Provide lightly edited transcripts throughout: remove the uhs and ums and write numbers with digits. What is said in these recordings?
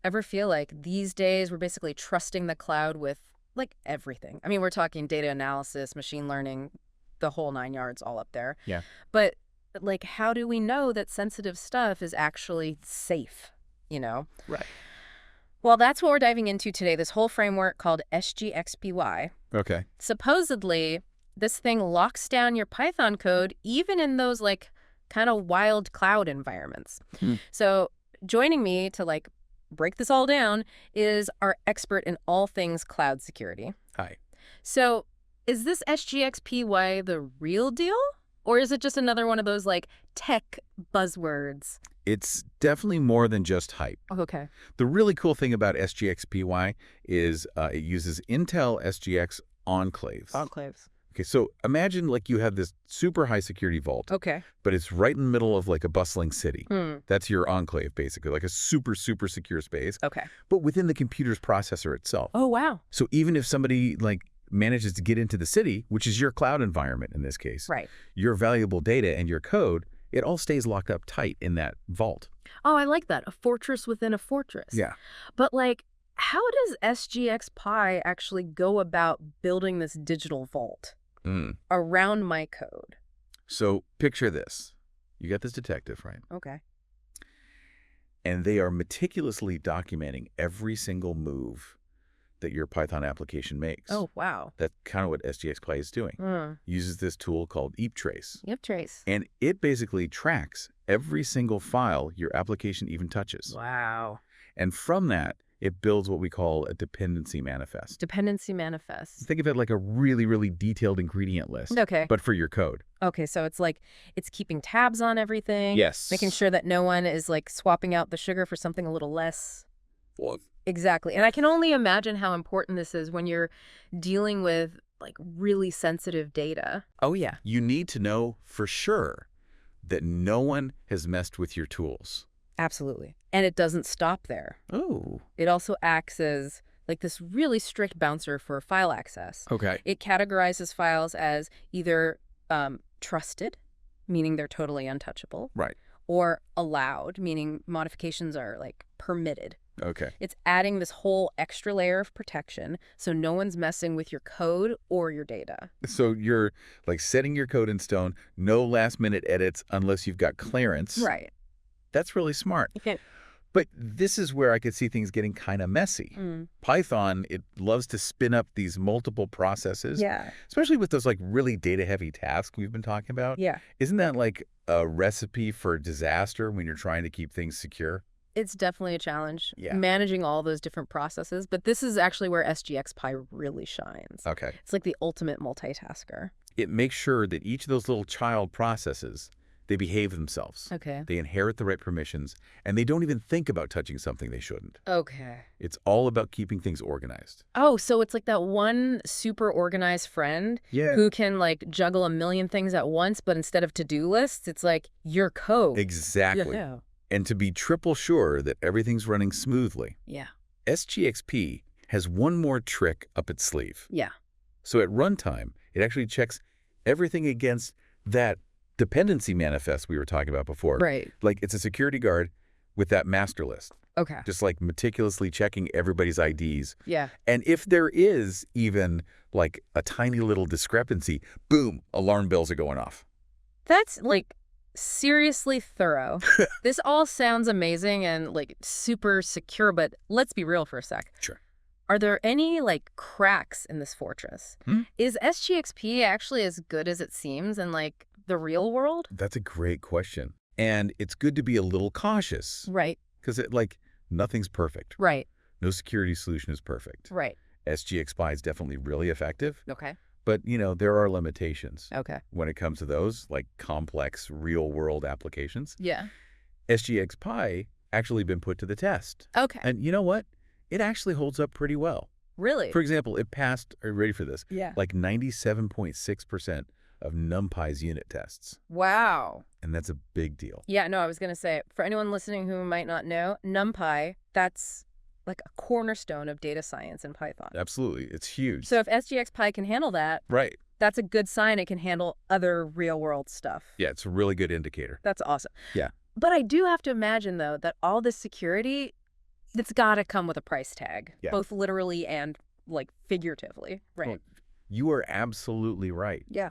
ever feel like these days we're basically trusting the cloud with, like, everything? I mean, we're talking data analysis, machine learning, the whole nine yards all up there. Yeah. But, like, how do we know that sensitive stuff is actually safe, you know? Right. Well, that's what we're diving into today, this whole framework called SGXPy. Okay. Supposedly, this thing locks down your Python code even in those, like, kind of wild cloud environments. So joining me to, like, break this all down is our expert in all things cloud security. Hi. So is this SGXPy the real deal? Or is it just another one of those, like, tech buzzwords? It's definitely more than just hype. Okay. The really cool thing about SGXPy is it uses Intel SGX enclaves. Enclaves. Okay, so imagine like you have this super high security vault, Okay. but it's right in the middle of like a bustling city. Hmm. That's your enclave, basically, like a super, super secure space, Okay. but within the computer's processor itself. Oh, wow. So even if somebody like manages to get into the city, which is your cloud environment in this case, Right. your valuable data and your code, it all stays locked up tight in that vault. Oh, I like that. A fortress within a fortress. Yeah. But, like, how does SGXPy actually go about building this digital vault around my code? So picture this. You got this detective, right? Okay. And they are meticulously documenting every single move that your Python application makes. Oh, wow. That's kind of what SGXPy is doing. Uses this tool called trace. Trace. And it basically tracks every single file your application even touches. Wow. And from that, it builds what we call a dependency manifest. Dependency manifest. Think of it like a really, really detailed ingredient list. Okay. But for your code. Okay, so it's like it's keeping tabs on everything. Yes. Making sure that no one is, like, swapping out the sugar for something a little less. Well, Exactly. And I can only imagine how important this is when you're dealing with, like, really sensitive data. oh, yeah. You need to know for sure that no one has messed with your tools. Absolutely. And it doesn't stop there. Oh. It also acts as, like, this really strict bouncer for file access. Okay. It categorizes files as either trusted, meaning they're totally untouchable, Right. or allowed, meaning modifications are, like, permitted. Okay. It's adding this whole extra layer of protection so no one's messing with your code or your data. So you're like setting your code in stone, no last minute edits unless you've got clearance. Right. That's really smart. Okay. But this is where I could see things getting kind of messy. Python, it loves to spin up these multiple processes. Yeah. Especially with those like really data heavy tasks we've been talking about. Yeah. Isn't that like a recipe for disaster when you're trying to keep things secure? It's definitely a challenge, Yeah. managing all those different processes. But this is actually where SGXPy really shines. Okay. It's like the ultimate multitasker. It makes sure that each of those little child processes, they behave themselves. Okay. They inherit the right permissions, and they don't even think about touching something they shouldn't. Okay. It's all about keeping things organized. Oh, so it's like that one super organized friend who can, like, juggle a million things at once, but instead of to-do lists, it's like your code. Exactly. Yeah. And to be triple sure that everything's running smoothly, Yeah. SGXP has one more trick up its sleeve. Yeah. So at runtime, it actually checks everything against that dependency manifest we were talking about before. Right. Like it's a security guard with that master list, Okay. just like meticulously checking everybody's IDs. Yeah. And if there is even like a tiny little discrepancy, boom, alarm bells are going off. That's, like, seriously thorough. This all sounds amazing and, like, super secure, but let's be real for a sec. Sure. Are there any, like, cracks in this fortress? Is SGXP actually as good as it seems in, like, the real world? That's a great question. And it's good to be a little cautious. Right. Because nothing's perfect. Right. No security solution is perfect. Right. SGXPy is definitely really effective. Okay. But, there are limitations Okay. when it comes to those, like complex real-world applications. Yeah. SGXPy actually been put to the test. Okay. And you know what? It actually holds up pretty well. Really? For example, it passed, are you ready for this? Yeah. Like 97.6% of NumPy's unit tests. Wow. And that's a big deal. Yeah, no, I was going to say, for anyone listening who might not know, NumPy, that's like a cornerstone of data science in Python. Absolutely. It's huge. So if SGXPy can handle that, right. that's a good sign it can handle other real-world stuff. Yeah, it's a really good indicator. That's awesome. Yeah. But I do have to imagine, though, that all this security, It's got to come with a price tag, Yeah. both literally and like figuratively, right? Well, you are absolutely right. Yeah.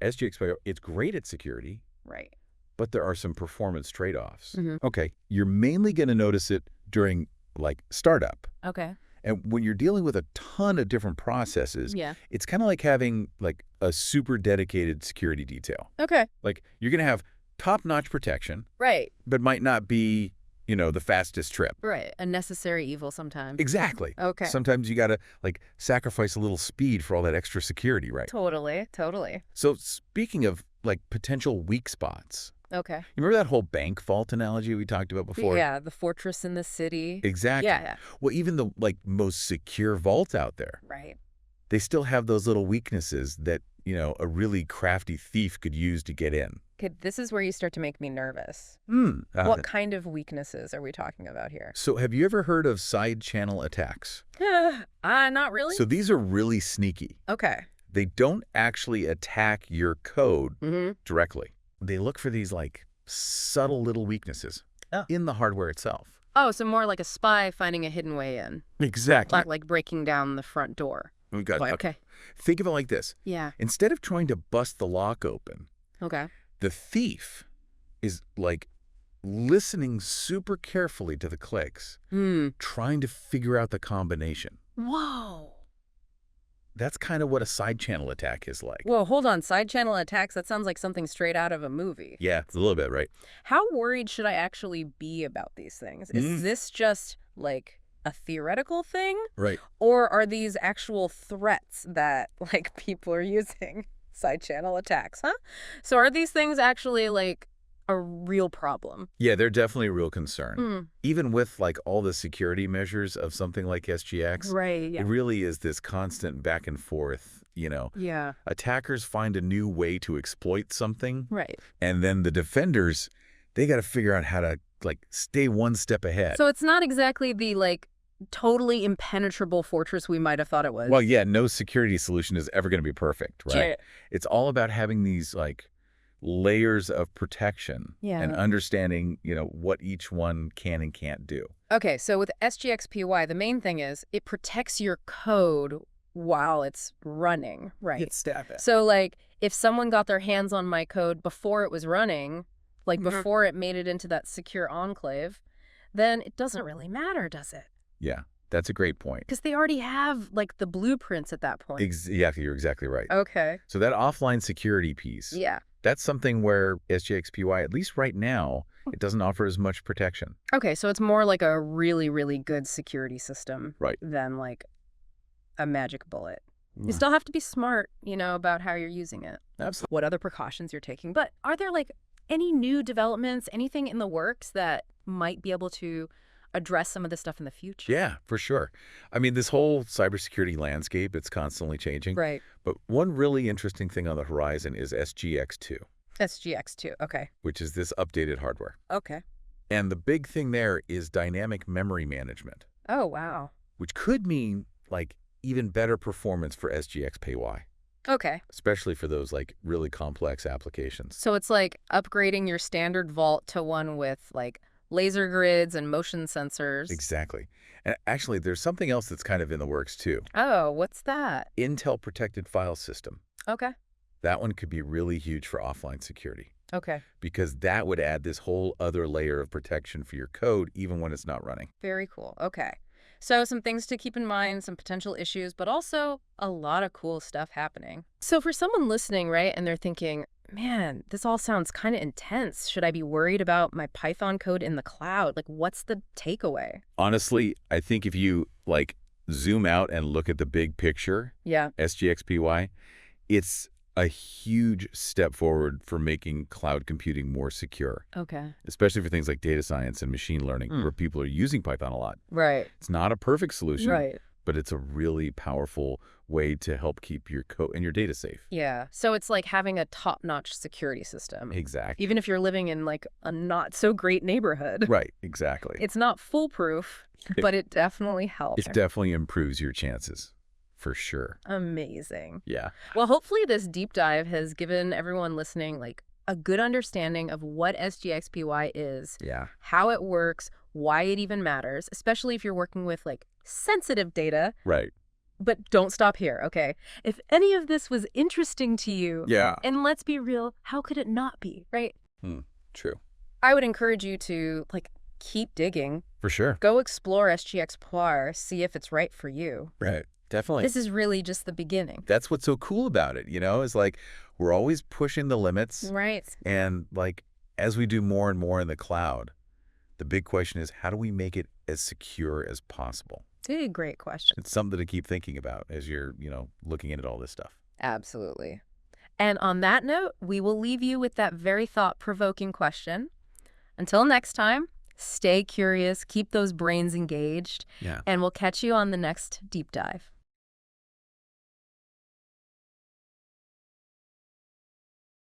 SGXPy, it's great at security, Right. but there are some performance trade-offs. Mm-hmm. Okay, you're mainly going to notice it during like startup. Okay. And when you're dealing with a ton of different processes, Yeah. it's kind of like having like a super dedicated security detail. Okay. Like you're going to have top-notch protection, Right. but might not be, the fastest trip. Right. A necessary evil sometimes. Exactly. Okay. Sometimes you got to like sacrifice a little speed for all that extra security, right? Totally. Totally. So speaking of like potential weak spots, Okay. you remember that whole bank vault analogy we talked about before? Yeah. The fortress in the city. Exactly. Yeah. Well, even the like most secure vault out there, Right. they still have those little weaknesses that, a really crafty thief could use to get in. Okay. This is where you start to make me nervous. Hmm. What kind of weaknesses are we talking about here? So have you ever heard of side channel attacks? Not really. So these are really sneaky. Okay. They don't actually attack your code Mm-hmm. directly. They look for these like subtle little weaknesses in the hardware itself. Oh, so more like a spy finding a hidden way in. Exactly. Like breaking down the front door. We got, Okay. Think of it like this. Yeah. Instead of trying to bust the lock open, Okay. the thief is like listening super carefully to the clicks, trying to figure out the combination. Whoa. That's kind of what a side channel attack is like. Whoa, hold on. Side channel attacks, that sounds like something straight out of a movie. Yeah, it's a little bit, right? How worried should I actually be about these things? Is this just like a theoretical thing? Right. Or are these actual threats that like people are using? Side channel attacks, huh? So are these things actually like a real problem? Yeah, they're definitely a real concern. Even with like all the security measures of something like SGX, Right, yeah. it really is this constant back and forth, Yeah. Attackers find a new way to exploit something, Right. and then the defenders, they got to figure out how to like stay one step ahead. So it's not exactly the like totally impenetrable fortress we might have thought it was. Well, yeah, no security solution is ever going to be perfect, right? Yeah. It's all about having these like layers of protection and understanding, what each one can and can't do. Okay, so with SGXPy, the main thing is it protects your code while it's running, right? So like if someone got their hands on my code before it was running, like before it made it into that secure enclave, then it doesn't really matter, does it? Yeah, that's a great point. Because they already have like the blueprints at that point. Exactly, you're exactly right. Okay. So that offline security piece, Yeah. that's something where SGXPy, at least right now, it doesn't offer as much protection. Okay, so it's more like a really, really good security system than like a magic bullet. You still have to be smart, about how you're using it. Absolutely. What other precautions you're taking. But are there like any new developments, anything in the works that might be able to address some of this stuff in the future? Yeah, for sure. I mean, this whole cybersecurity landscape, it's constantly changing. Right. But one really interesting thing on the horizon is SGX2. SGX2, okay. Which is this updated hardware. Okay. And the big thing there is dynamic memory management. Oh, wow. Which could mean like even better performance for SGXPy. Okay. Especially for those like really complex applications. So it's like upgrading your standard vault to one with like laser grids and motion sensors. Exactly. And actually, there's something else that's kind of in the works too. Oh, what's that? Intel Protected File System. Okay. That one could be really huge for offline security. Okay. Because that would add this whole other layer of protection for your code even when it's not running. Very cool. Okay. So some things to keep in mind, some potential issues, but also a lot of cool stuff happening. So for someone listening, right, and they're thinking, man, this all sounds kind of intense. Should I be worried about my Python code in the cloud? Like, what's the takeaway? Honestly, I think if you like zoom out and look at the big picture, SGXPy, it's a huge step forward for making cloud computing more secure. Okay. Especially for things like data science and machine learning, where people are using Python a lot. Right. It's not a perfect solution, right, but it's a really powerful way to help keep your code and your data safe. Yeah. So it's like having a top-notch security system. Exactly. Even if you're living in like a not so great neighborhood. Right. Exactly. It's not foolproof, but it definitely helps. It definitely improves your chances. For sure. Amazing. Yeah. Well, hopefully this deep dive has given everyone listening like a good understanding of what SGXPy is, Yeah. how it works, why it even matters, especially if you're working with like sensitive data. Right. But don't stop here, okay? If any of this was interesting to you, yeah, and let's be real, how could it not be, right? True. I would encourage you to like keep digging. For sure. Go explore SGXPy, see if it's right for you. Right. Definitely. This is really just the beginning. That's what's so cool about it, is like we're always pushing the limits. Right. And like as we do more and more in the cloud, the big question is how do we make it as secure as possible? Great question. It's something to keep thinking about as you're, looking into all this stuff. Absolutely. And on that note, we will leave you with that very thought-provoking question. Until next time, stay curious, keep those brains engaged, Yeah. and we'll catch you on the next deep dive.